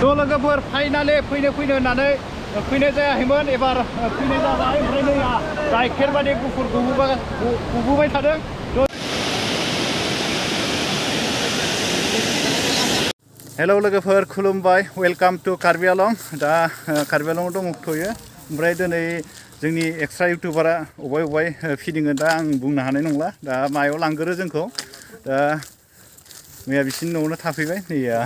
थ' लोगोफोर फाइनालि फैनो होननानै फैनाय जायाखैमोन एबार फैनाय जाबाय ओमफ्राय नै गाइखेर बादि गुफुर गबोबाय थादों हेलौ लोगोफोर खुलुमबाय वेलकाम टू कार्बि आलं दा कार्बि आलंआव दंथ'यो ओमफ्राय दिनै जोंनि एक्सट्रा इउटिउबारा अबाय फिदिङो दा आं बुंनो हानाय नंला दा मायाव लांगोरो जोंखौ दा मैया बिसिनि न'आवनो थाफैबाय नैया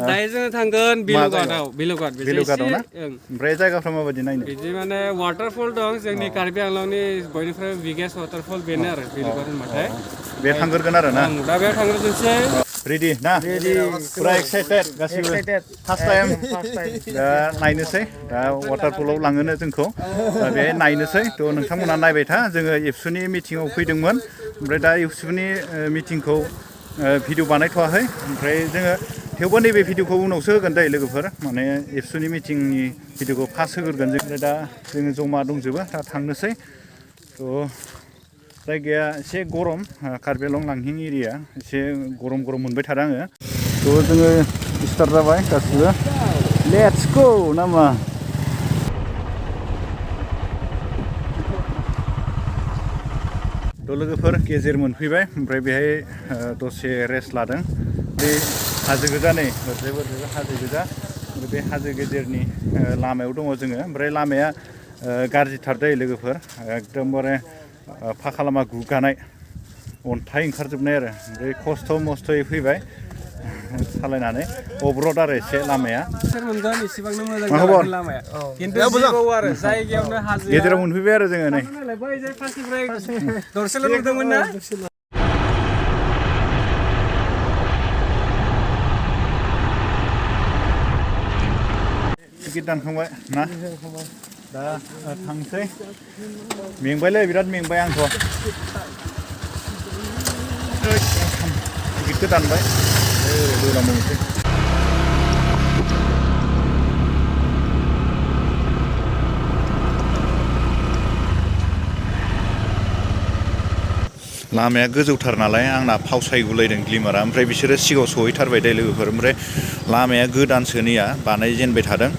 दायो जों थांगोन बेलुघाटआव बेलुघाटआव ना ओमफ्राय जायगाफ्रा माबायदि नायनो बिदि माने वाटारफल दं जोंनि कार्बि आंलंनि बयनिफ्राय बिगेस्ट वाटारफल बेनो आरो बेलुघाट होनबाथाय बे थांगोरगोन आरो ना दा बेयाव थांग्रोसै रेडी ना पुरा एक्साइटेड गासिबो फार्स्ट टाइम दा नायनोसै दा वाटारफलाव लाङोनो जोंखौ दा बेहाय नायनोसै थ' नोंथांमोना नायबाय था जोङो एबसुनि मिटिङाव फैदोंमोन ओमफ्राय दा एबसुनि मिटिंखौ भिडिअ बानायथ'वाखै ओमफ्राय जोङो थेवबो नैबे भिडिअखौ उनावसो होगोन दै लोगोफोर माने एबसुनि मिटिंनि भिडिअखौ फार्स्ट होग्रोगोन जों दा जोङो जमा दंजोबो दा थांनोसै थ' जायगाया एसे गरम कार्बि आलं लांहिं एरिया एसे गरम मोनबाय थादों आङो थ' जोङो स्टार्ट जाबाय गासिबो लेट्स गो नामा थ' लोगोफोर गेजेर मोनफैबाय ओमफ्राय बेहाय दसे रेस्ट लादों बे हाजो गोजा नै ओरैबो हाजो गोजा बे हाजो गेजेरनि लामायाव दङ जोङो ओमफ्राय लामाया गाज्रिथार दै लोगोफोर एकदमबारे फाखा लामा गुगानाय अन्थाइ ओंखारजोबनाय आरो ओमफ्राय खस्थ' मस्थ'यै फैबाय सालायनानै अब्रड आरो एसे लामाया गेजेराव मोनफैबाय आरो जोङो नै दरसेल' नुदोंमोन ना टिकेट दानखांबाय ना दा थांसै मेंबायलै बिराद मेंबाय आंथ' टिकेटखौ दानबाय मोनसै लामाया गोजौथार नालाय आंना फावसायगुलायदों ग्लिमारा ओमफ्राय बिसोरो सिगाङाव सहैथारबाय दे लोगोफोर ओमफ्राय लामाया गोदानसोनिया बानायजेनबाय थादों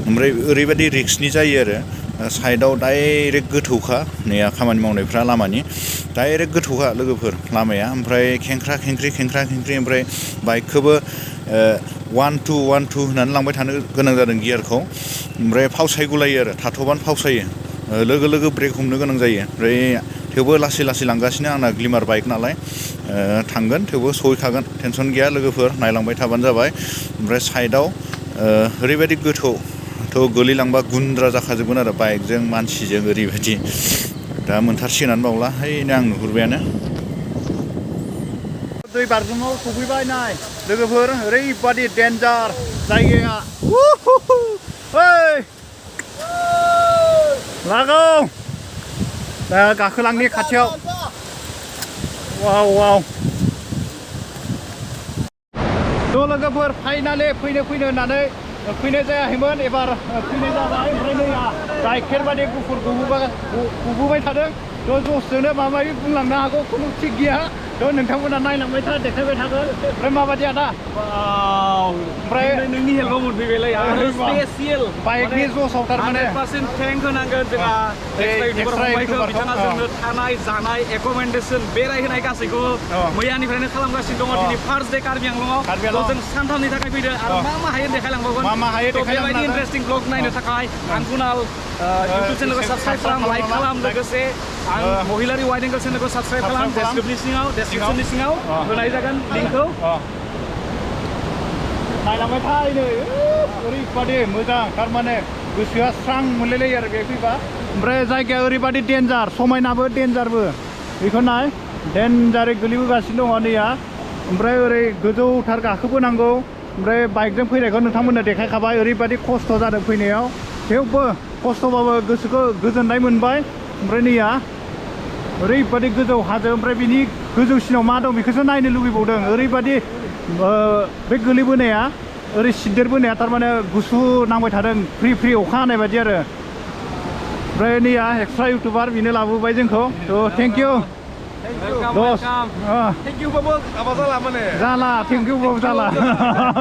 ओमफ्राय ओरैबायदि रिक्सनि जायो आरो साइडआव डाइरेक्ट गोथौखा नैया खामानि मावनायफ्रा लामानि डाइरेक्ट गोथौखा लोगोफोर लामाया ओमफ्राय खेंख्रा खेंख्रि ओमफ्राय बाइकखौबो 1 2 होनानै लांबाय थानो गोनां जादों गियारखौ ओमफ्राय फावसायगुलायो आरो थाथ'बानो फावसायो लोगो ब्रेक हमनो गोनां जायो ओमफ्राय थेवबो लासै लांगासिनो आंना ग्लिमार बाइक नालाय थांगोन थेवबो सहैखागोन टेनसन गैया लोगोफोर नायलांबाय थाबानो जाबाय ओमफ्राय साइडआव ओरैबायदि गोथौ थ' गोलैलांबा गुन्द्रा जाखाजोबगोन आरो बाइकजों मानसिजों ओरैबायदि दा मोनथारसिगोनानो बावला हैनो आं नुहुरबायानो दै बारजुमाव सफैबाय नाय लोगोफोर ओरैबायदि डेन्जार जायगाया लागौ दा गाखोलांनि खाथियाव वाव थ' लोगोफोर फाइनालि फैनो होननानै फैनाय जायाखैमोन एबार फैनाय जाबाय ओमफ्राय नै गाइखेर बादि गुफुर गबोबाय थादों थ' जसजोंनो माबा माबि बुंलांनो हागौ खुनु थिग गैया थ' नोंथांमोना नायलांबाय था देखायबाय थागोन ओमफ्राय माबायदि आदा ओमफ्राय नोंनि हेल्पआव मोनफैबायलै स्पेसियेल बाइकनि जसाव थारमाने 100% थेंक होनांगोन जोंहा बिथाङा जोंनो थानाय जानाय एकमेन्डेसन बेरायहोनाय गासैखौ मैयानिफ्रायनो खालामगासिनो दङ दिनै फार्स्ट डे कार्बि आंलंआव जों सानथामनि थाखाय फैदों आरो मा हायो देखायलांबावगोन बेबायदि इन्टारेस्टिं ब्लग नायनो थाखाय आं कुनाल इउटुब चेनेलखौ साबस्क्राइब खालाम लाइक खालाम लोगोसे आं महिलारि वाइड एंगल चेनेलखौ साबस्क्राइब खालाम डेसक्रिपसननि सिङाव होनाय जागोन लिंकखौ नायलांबाय थायो ओरैबादि मोजां थारमाने गोसोआ स्रां मोनलायलायो आरो बे फैबा ओमफ्राय जायगाया ओरैबादि डेन्जार समायनाबो डेन्जारबो बेखौ नाय डेन्जारै गोलैबोगासिनो दङ नैया ओमफ्राय ओरै गोजौथार गाखोबोनांगौ ओमफ्राय बाइकजों फैनायखौ नोंथांमोननो देखायखाबाय ओरैबादि खस्थ' जादों फैनायाव थेवबो खस्थ'बाबो गोसोखौ गोजोननाय मोनबाय ओमफ्राय नैया ओरैबादि गोजौ हाजो ओमफ्राय बिनि गोजौसिनाव मा दं बेखौसो नायनो लुबैबावदों ओरैबादि बे गोलैबोनाया ओरै सिदेरबोनाया थारमाने गुसु नांबाय थादों फ्रि अखा हानाय बायदि आरो ओमफ्राय नैया एक्सट्रा इउटुबार बिनो लाबोबाय जोंखौ थ' thank you Welcome. Thank you बाबो apa salah माने जाला थेंक इउ बाबो जाला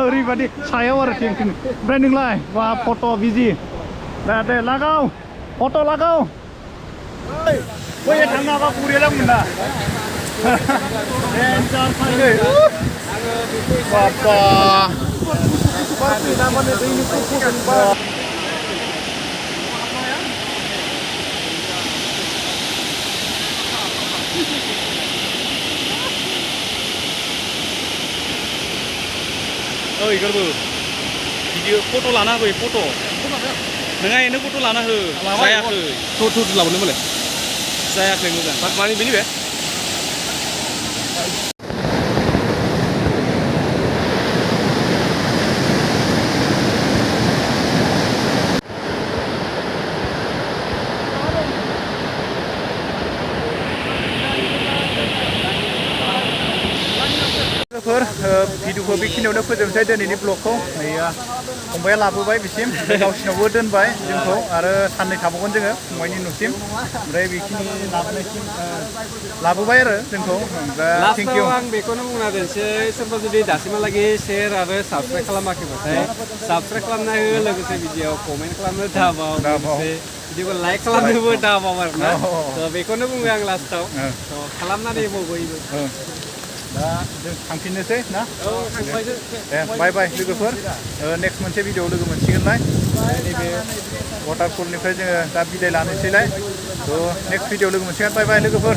ओरैबादि सायाव आरो थेंक इउ ओमफ्राय नोंलाय बा फट' बिजि दे लागाव फट' लागाव बै थांनाबा बुरियालांमोन ना डेन्जार फाइनै बाबा ओइ गोरबो भिडिअ फट' लाना होबै फट' नोंहा एनो फट' लाना हो जायाखै थ' लाबोनो मोले जायाखै मोजां मानि बेनि बे भिडिअखौ बेखिनियावनो फोजोबनोसै दिनैनि ब्लगखौ नै फंबाया लाबोबाय बिसिम गावसिनावबो दोनबाय जोंखौ आरो साननै थाबावगोन जोङो फंबायनि न'सिम ओमफ्राय बेखिनि लाबोनायसिम लाबोबाय आरो जोंखौ थेंक इउ आं बेखौनो बुंना दोनसै सोरबा जुदि दासिमहालागै शेयार आरो साबस्क्राइब खालामाखैबाथाय साबस्क्राइब खालामना हो लोगोसे भिडिअ कमेन्ट खालामनो दाबाव भिडिअखौ लाइक खालामनोबो दाबाव आरो ना बेखौनो बुङो आं लास्टाव खालामनानै बयबो दा जों थांफिननोसै ना दे बाय बाय लोगोफोर नेक्स्ट मोनसे भिडिअआव लोगो मोनसिगोनलाय नैबे वाटारफलनिफ्राय जोङो दा बिदाय लानोसैलाय थ' नेक्स्ट भिडिअआव लोगो मोनसिगोन बाय बाय लोगोफोर